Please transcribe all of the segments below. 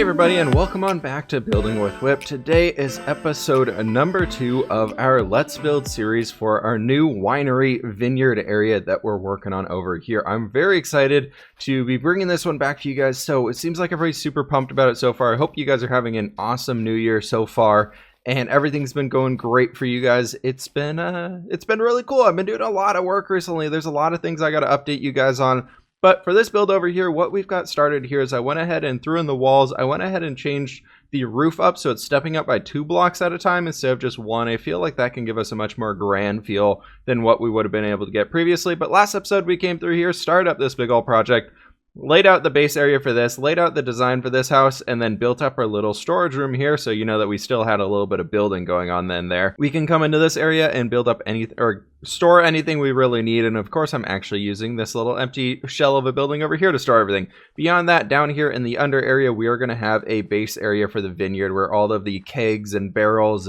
everybody, and welcome on back to Building with Whip. Today is episode number 2 of our Let's Build series for our new winery vineyard area that we're working on over here. I'm very excited to be bringing this one back to you guys. So it seems like everybody's super pumped about it so far. I hope you guys are having an awesome new year so far, and everything's been going great for you guys. It's been really cool. I've been doing a lot of work recently. There's a lot of things I got to update you guys on. But for this build over here, what we've got started here is I went ahead and threw in the walls. I went ahead and changed the roof up so it's stepping up by 2 blocks at a time instead of just 1. I feel like that can give us a much more grand feel than what we would have been able to get previously. But last episode we came through here, started up this big old project, laid out the base area for this, laid out the design for this house, and then built up our little storage room here, so you know that we still had a little bit of building going on then there. We can come into this area and build up anything, or store anything we really need, and of course I'm actually using this little empty shell of a building over here to store everything. Beyond that, down here in the under area, we are going to have a base area for the vineyard where all of the kegs and barrels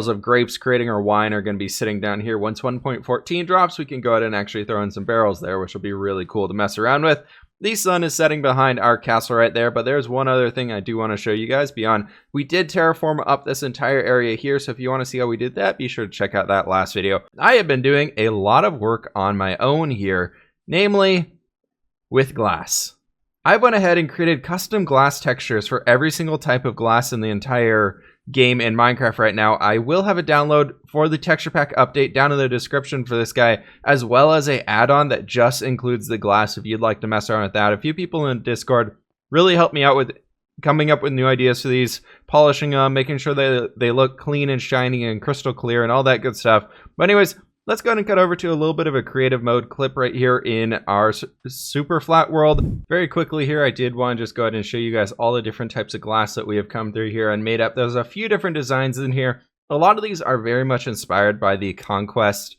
of grapes creating our wine are going to be sitting down here. Once 1.14 drops, we can go ahead and actually throw in some barrels there, which will be really cool to mess around with. The sun is setting behind our castle right there, but there's one other thing I do want to show you guys beyond. We did terraform up this entire area here, so if you want to see how we did that, be sure to check out that last video. I have been doing a lot of work on my own here, namely with glass. I went ahead and created custom glass textures for every single type of glass in the entire game in Minecraft right now. I will have a download for the texture pack update down in the description for this guy, as well as a add-on that just includes the glass if you'd like to mess around with that. A few people in Discord really helped me out with coming up with new ideas for these, polishing them, making sure they look clean and shiny and crystal clear and all that good stuff. But anyways, let's go ahead and cut over to a little bit of a creative mode clip right here in our super flat world. Very quickly here, I did want to just go ahead and show you guys all the different types of glass that we have come through here and made up. There's a few different designs in here. A lot of these are very much inspired by the Conquest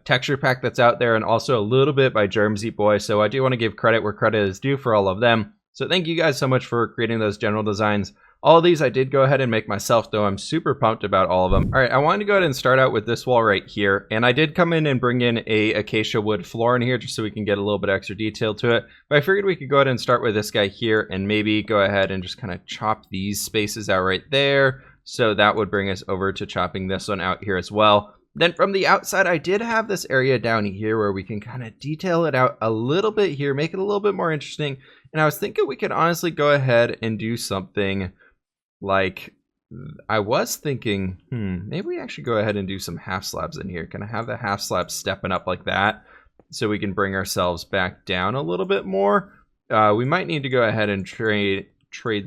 texture pack that's out there, and also a little bit by Germsy Boy. So I do want to give credit where credit is due for all of them. So thank you guys so much for creating those general designs. All of these I did go ahead and make myself, though I'm super pumped about all of them. All right, I wanted to go ahead and start out with this wall right here. And I did come in and bring in a acacia wood floor in here just so we can get a little bit extra detail to it. But I figured we could go ahead and start with this guy here and maybe go ahead and just kind of chop these spaces out right there. So that would bring us over to chopping this one out here as well. Then from the outside, I did have this area down here where we can kind of detail it out a little bit here, make it a little bit more interesting. And I was thinking we could honestly go ahead and do something like, I was thinking, maybe we actually go ahead and do some half slabs in here. Can I have the half slabs stepping up like that so we can bring ourselves back down a little bit more? We might need to go ahead and trade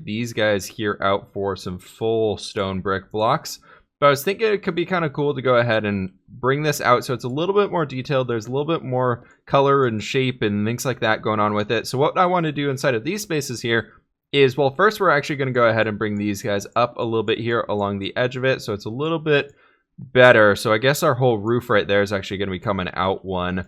these guys here out for some full stone brick blocks. But I was thinking it could be kind of cool to go ahead and bring this out so it's a little bit more detailed. There's a little bit more color and shape and things like that going on with it. So what I want to do inside of these spaces here is, well, first we're actually going to go ahead and bring these guys up a little bit here along the edge of it so it's a little bit better. So I guess our whole roof right there is actually going to be coming out one.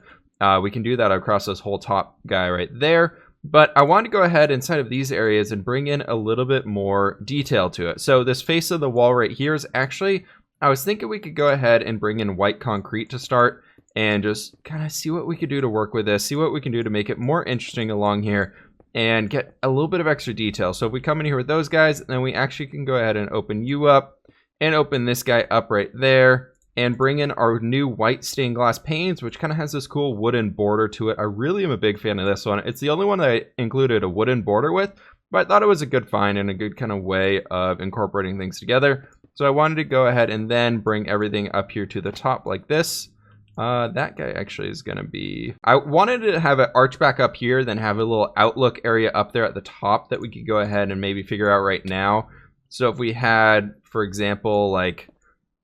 We can do that across this whole top guy right there. But I want to go ahead inside of these areas and bring in a little bit more detail to it. So this face of the wall right here is actually, I was thinking we could go ahead and bring in white concrete to start and just kind of see what we could do to work with this, see what we can do to make it more interesting along here and get a little bit of extra detail. So if we come in here with those guys, then we actually can go ahead and open you up and open this guy up right there and bring in our new white stained glass panes, which kind of has this cool wooden border to it. I really am a big fan of this one. It's the only one that I included a wooden border with, but I thought it was a good find and a good kind of way of incorporating things together. So I wanted to go ahead and then bring everything up here to the top like this. That guy actually is going to be, I wanted to have an arch back up here, then have a little outlook area up there at the top that we could go ahead and maybe figure out right now. So if we had, for example, like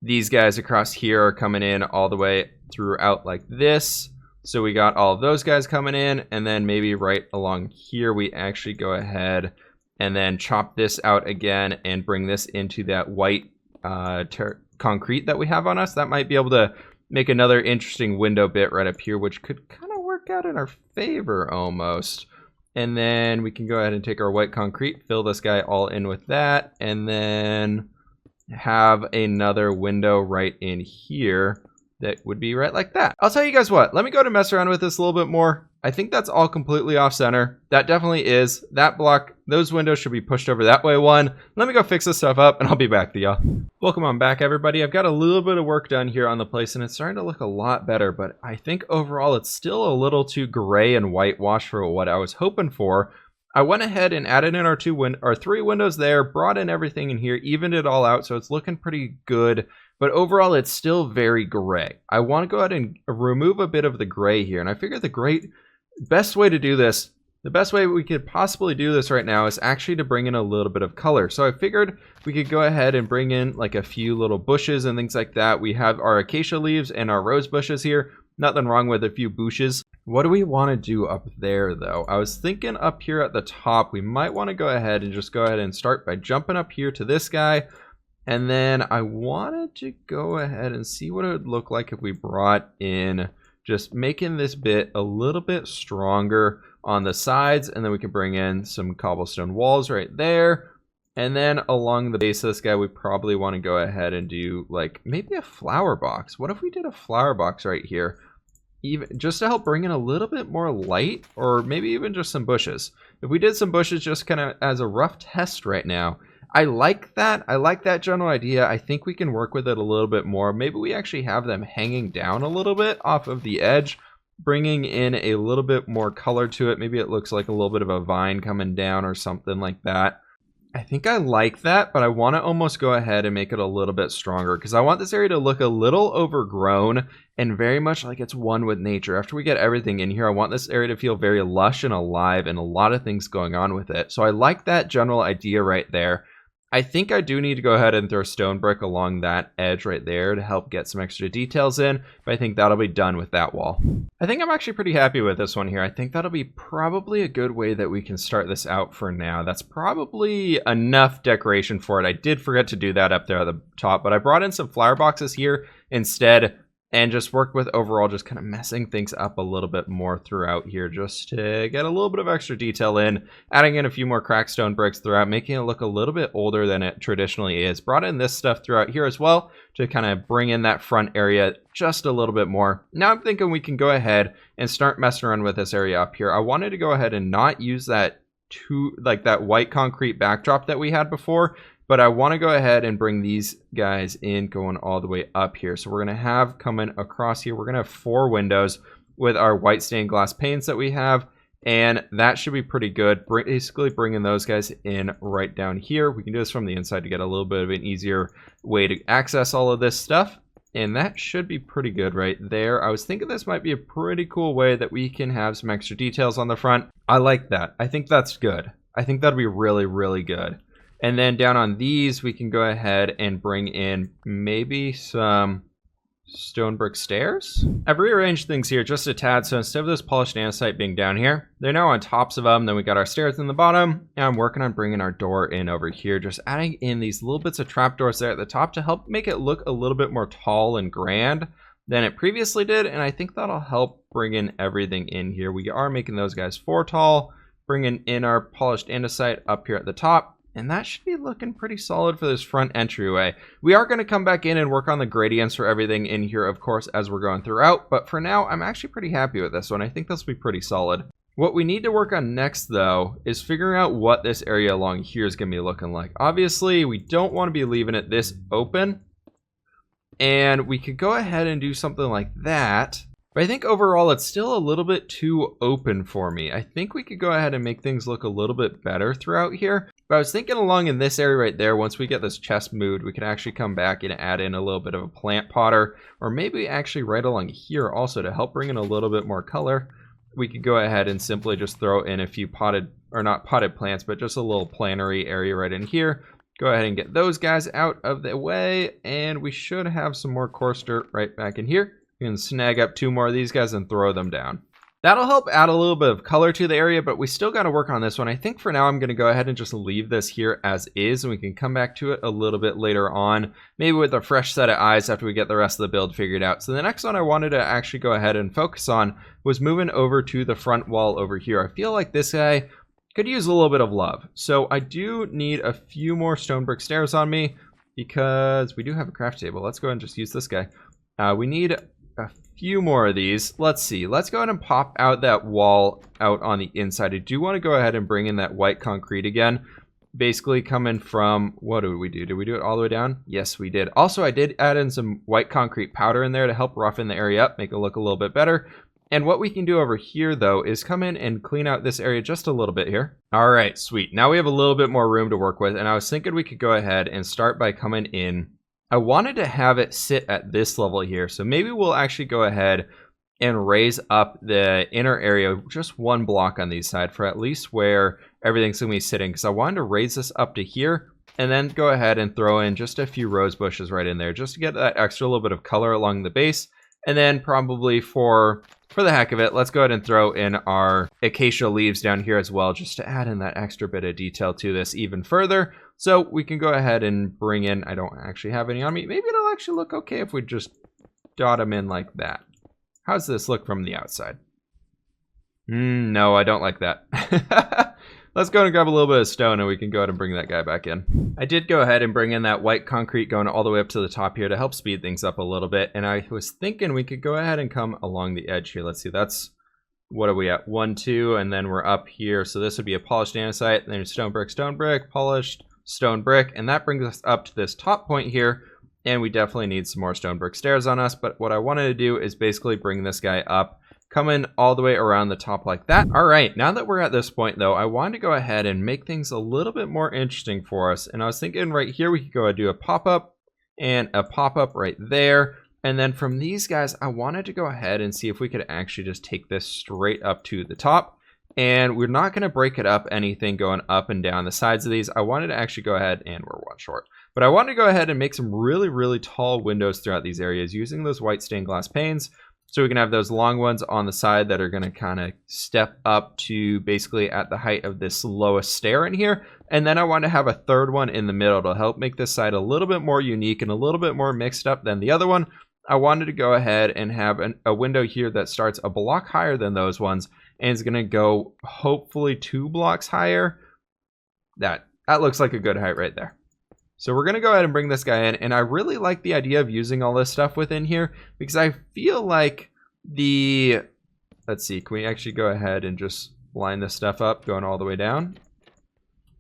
these guys across here are coming in all the way throughout like this. So we got all of those guys coming in, and then maybe right along here, we actually go ahead and then chop this out again and bring this into that white concrete that we have on us. That might be able to make another interesting window bit right up here, which could kind of work out in our favor almost. And then we can go ahead and take our white concrete, fill this guy all in with that, and then have another window right in here that would be right like that. I'll tell you guys what, let me go to mess around with this a little bit more. I think that's all completely off center. That definitely is. That block, those windows should be pushed over that way one. Let me go fix this stuff up and I'll be back to y'all. Welcome on back, everybody. I've got a little bit of work done here on the place and it's starting to look a lot better, but I think overall it's still a little too gray and whitewashed for what I was hoping for. I went ahead and added in our 3 windows there, brought in everything in here, evened it all out, so it's looking pretty good. But overall, it's still very gray. I want to go ahead and remove a bit of the gray here, and I figured the best way to do this, the best way we could possibly do this right now is actually to bring in a little bit of color. So I figured we could go ahead and bring in like a few little bushes and things like that. We have our acacia leaves and our rose bushes here. Nothing wrong with a few bushes. What do we want to do up there though? I was thinking up here at the top, we might want to go ahead and start by jumping up here to this guy. And then I wanted to go ahead and see what it would look like if we brought in just making this bit a little bit stronger on the sides. And then we can bring in some cobblestone walls right there. And then along the base of this guy, we probably want to go ahead and do like maybe a flower box. What if we did a flower box right here? Even just to help bring in a little bit more light, or maybe even just some bushes. If we did some bushes just kind of as a rough test right now, I like that. I like that general idea. I think we can work with it a little bit more. Maybe we actually have them hanging down a little bit off of the edge, bringing in a little bit more color to it. Maybe it looks like a little bit of a vine coming down or something like that. I think I like that, but I want to almost go ahead and make it a little bit stronger because I want this area to look a little overgrown and very much like it's one with nature. After we get everything in here, I want this area to feel very lush and alive and a lot of things going on with it. So I like that general idea right there. I think I do need to go ahead and throw stone brick along that edge right there to help get some extra details in, but I think that'll be done with that wall. I think I'm actually pretty happy with this one here. I think that'll be probably a good way that we can start this out for now. That's probably enough decoration for it. I did forget to do that up there at the top, but I brought in some flower boxes here instead and just worked with overall just kind of messing things up a little bit more throughout here just to get a little bit of extra detail in, adding in a few more cracked stone bricks throughout, making it look a little bit older than it traditionally is. Brought in this stuff throughout here as well to kind of bring in that front area just a little bit more. Now I'm thinking we can go ahead and start messing around with this area up here. I wanted to go ahead and not use that that white concrete backdrop that we had before, but I want to go ahead and bring these guys in going all the way up here. So we're going to have coming across here, we're going to have 4 windows with our white stained glass panes that we have. And that should be pretty good. Basically bringing those guys in right down here. We can do this from the inside to get a little bit of an easier way to access all of this stuff. And that should be pretty good right there. I was thinking this might be a pretty cool way that we can have some extra details on the front. I like that. I think that's good. I think that'd be really, really good. And then down on these, we can go ahead and bring in maybe some stone brick stairs. I've rearranged things here just a tad, so instead of this polished andesite being down here, they're now on tops of them. Then we got our stairs in the bottom, and I'm working on bringing our door in over here, just adding in these little bits of trapdoors there at the top to help make it look a little bit more tall and grand than it previously did, and I think that'll help bring in everything in here. We are making those guys 4 tall, bringing in our polished andesite up here at the top. And that should be looking pretty solid for this front entryway. We are going to come back in and work on the gradients for everything in here, of course, as we're going throughout. But for now, I'm actually pretty happy with this one. I think this will be pretty solid. What we need to work on next, though, is figuring out what this area along here is going to be looking like. Obviously, we don't want to be leaving it this open. And we could go ahead and do something like that. But I think overall, it's still a little bit too open for me. I think we could go ahead and make things look a little bit better throughout here. But I was thinking along in this area right there, once we get this chest moved, we could actually come back and add in a little bit of a plant potter. Or maybe actually right along here also to help bring in a little bit more color. We could go ahead and simply just throw in a few potted, or not potted plants, but just a little plantery area right in here. Go ahead and get those guys out of the way. And we should have some more coarse dirt right back in here. We can snag up 2 more of these guys and throw them down. That'll help add a little bit of color to the area, but we still got to work on this one. I think for now I'm going to go ahead and just leave this here as is, and we can come back to it a little bit later on, maybe with a fresh set of eyes after we get the rest of the build figured out. So the next one I wanted to actually go ahead and focus on was moving over to the front wall over here. I feel like this guy could use a little bit of love. So I do need a few more stone brick stairs on me because we do have a craft table. Let's go ahead and just use this guy. We need a few more of these. Let's see. Let's go ahead and pop out that wall out on the inside. I do want to go ahead and bring in that white concrete again. Basically coming from, what did we do? Did we do it all the way down? Yes, we did. Also, I did add in some white concrete powder in there to help roughen the area up, make it look a little bit better. And what we can do over here, though, is come in and clean out this area just a little bit here. All right, sweet. Now we have a little bit more room to work with, and I was thinking we could go ahead and start by coming in. I wanted to have it sit at this level here, so maybe we'll actually go ahead and raise up the inner area just one block on these sides for at least where everything's going to be sitting, because I wanted to raise this up to here and then go ahead and throw in just a few rose bushes right in there just to get that extra little bit of color along the base. And then probably for the heck of it, let's go ahead and throw in our acacia leaves down here as well, just to add in that extra bit of detail to this even further. So we can go ahead and bring in, I don't actually have any on me. Maybe it'll actually look okay if we just dot them in like that. How's this look from the outside? No, I don't like that. Let's go and grab a little bit of stone and we can go ahead and bring that guy back in. I did go ahead and bring in that white concrete going all the way up to the top here to help speed things up a little bit. And I was thinking we could go ahead and come along the edge here. Let's see, that's, what are we at? 1, 2, and then we're up here. So this would be a polished andesite, and then stone brick, polished stone brick. And that brings us up to this top point here. And we definitely need some more stone brick stairs on us. But what I wanted to do is basically bring this guy up, coming all the way around the top like that. All right, now that we're at this point though, I wanted to go ahead and make things a little bit more interesting for us. And I was thinking right here, we could go ahead and do a pop-up and a pop-up right there. And then from these guys, I wanted to go ahead and see if we could actually just take this straight up to the top. And we're not gonna break it up anything going up and down the sides of these. I wanted to actually go ahead, and we're one short, but I wanted to go ahead and make some really, really tall windows throughout these areas using those white stained glass panes. So we can have those long ones on the side that are going to kind of step up to basically at the height of this lowest stair in here. And then I want to have a third one in the middle to help make this side a little bit more unique and a little bit more mixed up than the other one. I wanted to go ahead and have a window here that starts a block higher than those ones and is going to go hopefully 2 blocks higher. That looks like a good height right there. So we're going to go ahead and bring this guy in, and I really like the idea of using all this stuff within here because I feel like let's see, can we actually go ahead and just line this stuff up going all the way down?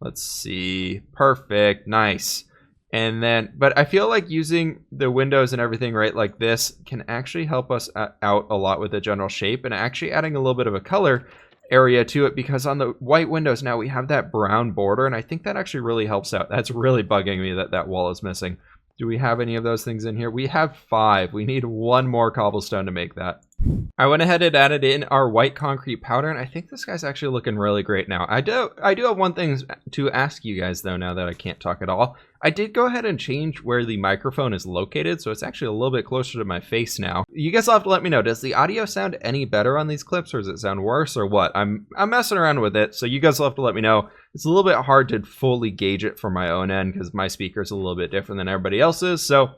Let's see, perfect, nice. And then, but I feel like using the windows and everything right like this can actually help us out a lot with the general shape and actually adding a little bit of a color area to it, because on the white windows now we have that brown border, and I think that actually really helps out. That's really bugging me that that wall is missing. Do we have any of those things in here? We have 5. We need 1 more cobblestone to make that. I went ahead and added in our white concrete powder, and I think this guy's actually looking really great now. I do have one thing to ask you guys though, now that I can't talk at all. I did go ahead and change where the microphone is located, so it's actually a little bit closer to my face now. You guys will have to let me know, does the audio sound any better on these clips, or does it sound worse, or what? I'm messing around with it, so you guys will have to let me know. It's a little bit hard to fully gauge it from my own end because my speaker's a little bit different than everybody else's, so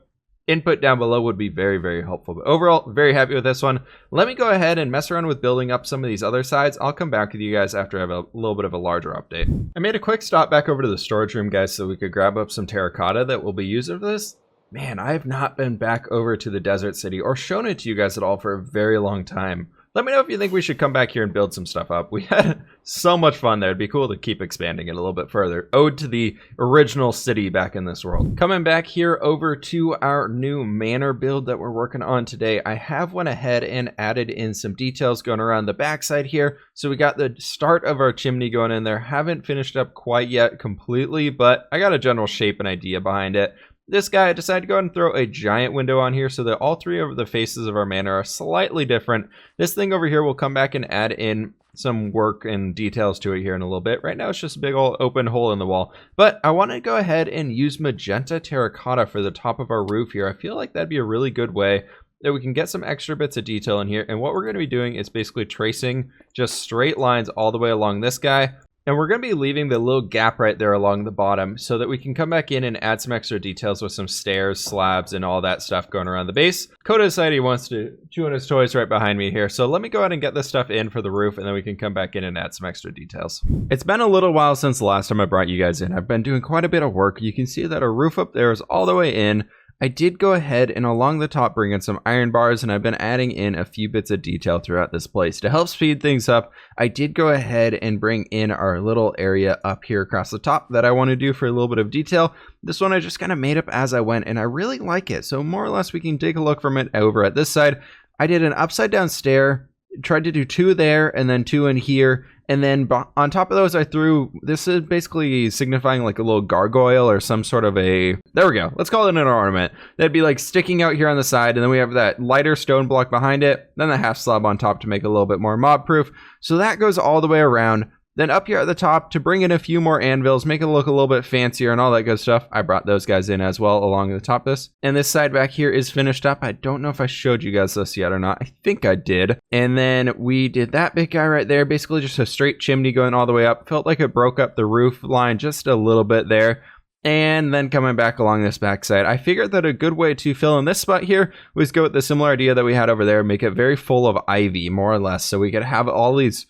input down below would be very, very helpful. But overall, very happy with this one. Let me go ahead and mess around with building up some of these other sides. I'll come back with you guys after I have a little bit of a larger update. I made a quick stop back over to the storage room, guys, so we could grab up some terracotta that we'll be using for this. Man, I have not been back over to the desert city or shown it to you guys at all for a very long time. Let me know if you think we should come back here and build some stuff up. We had so much fun there. It'd be cool to keep expanding it a little bit further. Ode to the original city back in this world. Coming back here over to our new manor build that we're working on today, I have went ahead and added in some details going around the backside here. So we got the start of our chimney going in there. Haven't finished up quite yet completely, but I got a general shape and idea behind it. This guy decided to go ahead and throw a giant window on here so that all 3 of the faces of our manor are slightly different. This thing over here will come back and add in some work and details to it here in a little bit. Right now it's just a big old open hole in the wall. But I want to go ahead and use magenta terracotta for the top of our roof here. I feel like that'd be a really good way that we can get some extra bits of detail in here. And what we're going to be doing is basically tracing just straight lines all the way along this guy. And we're going to be leaving the little gap right there along the bottom so that we can come back in and add some extra details with some stairs, slabs, and all that stuff going around the base. Coda decided he wants to chew on his toys right behind me here. So let me go ahead and get this stuff in for the roof, and then we can come back in and add some extra details. It's been a little while since the last time I brought you guys in. I've been doing quite a bit of work. You can see that our roof up there is all the way in. I did go ahead and along the top bring in some iron bars, and I've been adding in a few bits of detail throughout this place to help speed things up. I did go ahead and bring in our little area up here across the top that I want to do for a little bit of detail. This one I just kind of made up as I went, and I really like it. So more or less we can take a look from it over at this side. I did an upside down stair, tried to do 2 there and then 2 in here. And then on top of those, I threw, this is basically signifying like a little gargoyle or some sort of a, there we go. Let's call it an ornament. That'd be like sticking out here on the side. And then we have that lighter stone block behind it. Then the half slab on top to make it a little bit more mob proof. So that goes all the way around. Then up here at the top to bring in a few more anvils, make it look a little bit fancier and all that good stuff. I brought those guys in as well along the top of this. And this side back here is finished up. I don't know if I showed you guys this yet or not. I think I did. And then we did that big guy right there. Basically just a straight chimney going all the way up. Felt like it broke up the roof line just a little bit there. And then coming back along this backside, I figured that a good way to fill in this spot here was go with the similar idea that we had over there. Make it very full of ivy, more or less. So we could have all these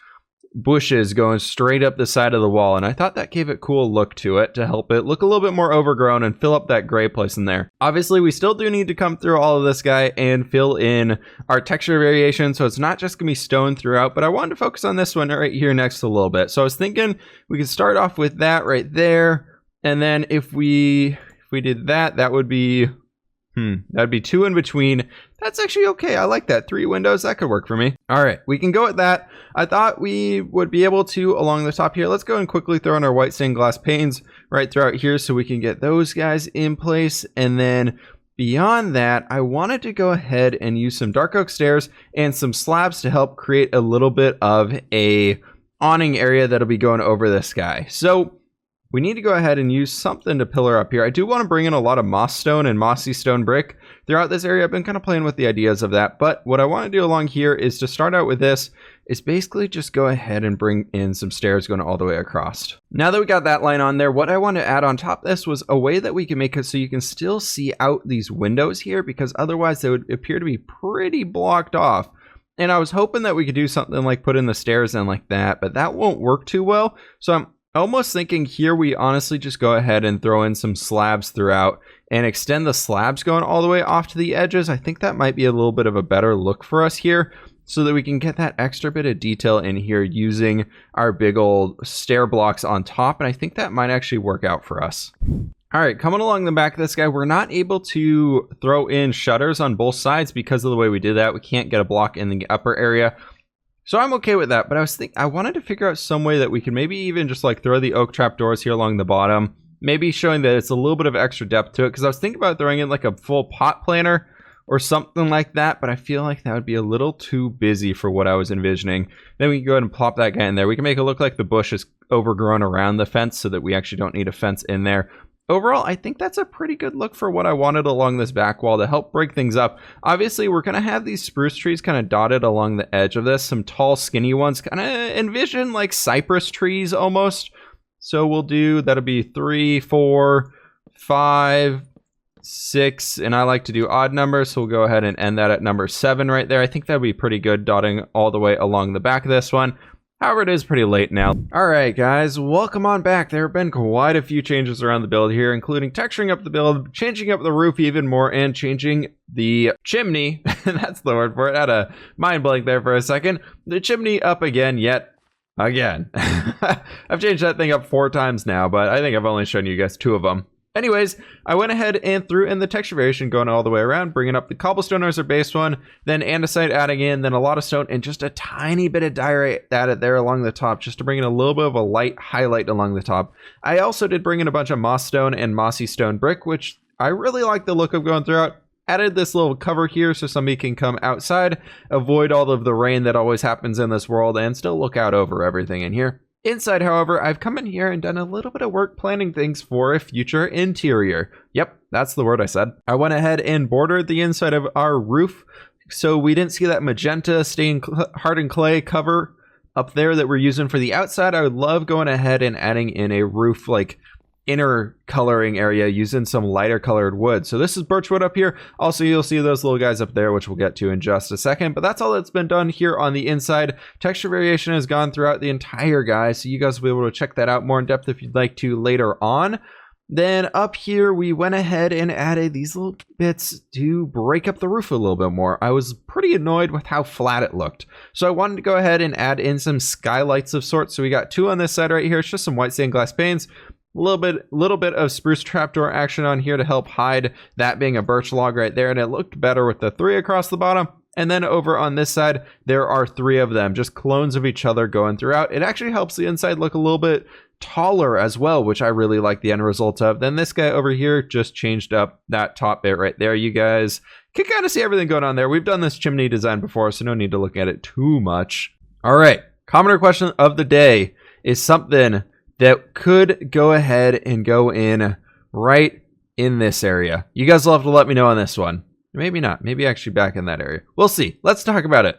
bushes going straight up the side of the wall, and I thought that gave it a cool look to it to help it look a little bit more overgrown and fill up that gray place in there. Obviously we still do need to come through all of this guy and fill in our texture variation, so it's not just gonna be stone throughout, but I wanted to focus on this one right here next a little bit. So I was thinking we could start off with that right there, and then if we did that, that would be that'd be 2 in between. That's actually okay. I like that. 3 windows, that could work for me. All right, we can go with that. I thought we would be able to along the top here. Let's go and quickly throw in our white stained glass panes right throughout here so we can get those guys in place. And then beyond that, I wanted to go ahead and use some dark oak stairs and some slabs to help create a little bit of a awning area that'll be going over this guy. So we need to go ahead and use something to pillar up here. I do want to bring in a lot of moss stone and mossy stone brick throughout this area. I've been kind of playing with the ideas of that, but what I want to do along here is to start out with this is basically just go ahead and bring in some stairs going all the way across. Now that we got that line on there, what I want to add on top of this was a way that we can make it so you can still see out these windows here, because otherwise they would appear to be pretty blocked off. And I was hoping that we could do something like put in the stairs in like that, but that won't work too well. So I'm almost thinking here we honestly just go ahead and throw in some slabs throughout and extend the slabs going all the way off to the edges. I think that might be a little bit of a better look for us here so that we can get that extra bit of detail in here using our big old stair blocks on top. And I think that might actually work out for us. All right, coming along the back of this guy, we're not able to throw in shutters on both sides because of the way we did that. We can't get a block in the upper area. So I'm okay with that, but I wanted to figure out some way that we can maybe even just like throw the oak trapdoors here along the bottom, maybe showing that it's a little bit of extra depth to it, because I was thinking about throwing in like a full pot planter or something like that, but I feel like that would be a little too busy for what I was envisioning. Then we can go ahead and plop that guy in there. We can make it look like the bush is overgrown around the fence so that we actually don't need a fence in there. Overall, I think that's a pretty good look for what I wanted along this back wall to help break things up. Obviously, we're going to have these spruce trees kind of dotted along the edge of this. Some tall, skinny ones, kind of envision like cypress trees almost. So we'll do, that'll be 3, 4, 5, 6, and I like to do odd numbers, so we'll go ahead and end that at number 7 right there. I think that'd be pretty good, dotting all the way along the back of this one. However, it is pretty late now. Alright guys, welcome on back. There have been quite a few changes around the build here, including texturing up the build, changing up the roof even more, and changing the chimney. That's the word for it. I had a mind blank there for a second. The chimney up again, yet again. I've changed that thing up 4 times now, but I think I've only shown you guys 2 of them. Anyways, I went ahead and threw in the texture variation going all the way around, bringing up the cobblestone as our base one, then andesite adding in, then a lot of stone, and just a tiny bit of diorite added there along the top, just to bring in a little bit of a light highlight along the top. I also did bring in a bunch of moss stone and mossy stone brick, which I really like the look of going throughout. Added this little cover here so somebody can come outside, avoid all of the rain that always happens in this world, and still look out over everything in here. Inside, however, I've come in here and done a little bit of work planning things for a future interior. Yep, that's the word I said. I went ahead and bordered the inside of our roof so we didn't see that magenta stained hardened clay cover up there that we're using for the outside. I would love going ahead and adding in a roof like inner coloring area using some lighter colored wood. So this is birchwood up here. Also, you'll see those little guys up there, which we'll get to in just a second, but that's all that's been done here on the inside. Texture variation has gone throughout the entire guy, so you guys will be able to check that out more in depth if you'd like to later on. Then up here, we went ahead and added these little bits to break up the roof a little bit more. I was pretty annoyed with how flat it looked. So I wanted to go ahead and add in some skylights of sorts. So we got 2 on this side right here. It's just some white stained glass panes. A little bit of spruce trapdoor action on here to help hide that being a birch log right there. And it looked better with the 3 across the bottom. And then over on this side, there are 3 of them, just clones of each other going throughout. It actually helps the inside look a little bit taller as well, which I really like the end result of. Then this guy over here just changed up that top bit right there. You guys can kind of see everything going on there. We've done this chimney design before, so no need to look at it too much. All right, commenter question of the day is something that could go ahead and go in right in this area. You guys will have to let me know on this one. Maybe not. Maybe actually back in that area. We'll see. Let's talk about it.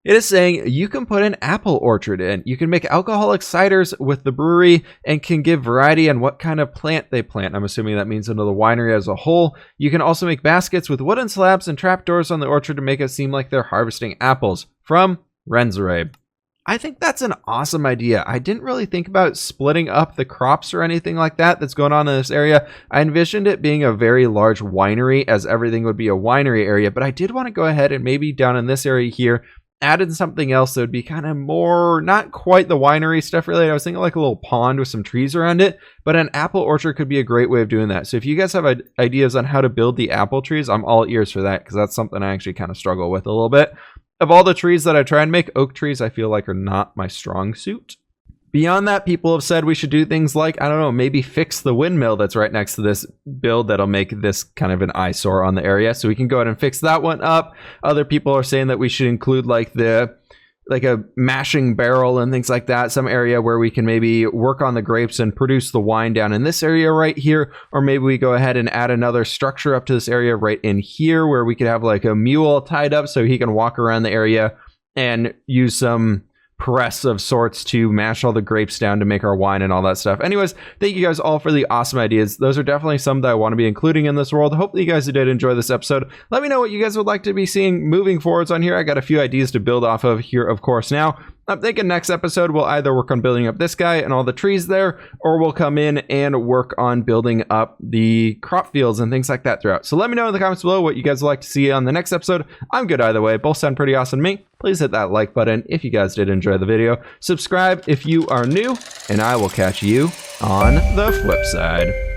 It is saying you can put an apple orchard in. You can make alcoholic ciders with the brewery and can give variety on what kind of plant they plant. I'm assuming that means into the winery as a whole. You can also make baskets with wooden slabs and trapdoors on the orchard to make it seem like they're harvesting apples. From Renzerabe. I think that's an awesome idea. I didn't really think about splitting up the crops or anything like that that's going on in this area. I envisioned it being a very large winery, as everything would be a winery area, but I did want to go ahead and maybe down in this area here, add in something else that would be kind of more, not quite the winery stuff related. I was thinking like a little pond with some trees around it, but an apple orchard could be a great way of doing that. So if you guys have ideas on how to build the apple trees, I'm all ears for that, because that's something I actually kind of struggle with a little bit. Of all the trees that I try and make, oak trees I feel like are not my strong suit. Beyond that, people have said we should do things like, I don't know, maybe fix the windmill that's right next to this build that'll make this kind of an eyesore on the area. So we can go ahead and fix that one up. Other people are saying that we should include like a mashing barrel and things like that. Some area where we can maybe work on the grapes and produce the wine down in this area right here. Or maybe we go ahead and add another structure up to this area right in here where we could have like a mule tied up so he can walk around the area and use some press of sorts to mash all the grapes down to make our wine and all that stuff. Anyways, thank you guys all for the awesome ideas. Those are definitely some that I want to be including in this world. Hopefully you guys did enjoy this episode. Let me know what you guys would like to be seeing moving forwards on here. I got a few ideas to build off of here, of course. Now, I'm thinking next episode we'll either work on building up this guy and all the trees there, or we'll come in and work on building up the crop fields and things like that throughout. So let me know in the comments below what you guys would like to see on the next episode. I'm good either way. Both sound pretty awesome to me. Please hit that like button if you guys did enjoy the video. Subscribe if you are new, and I will catch you on the flip side.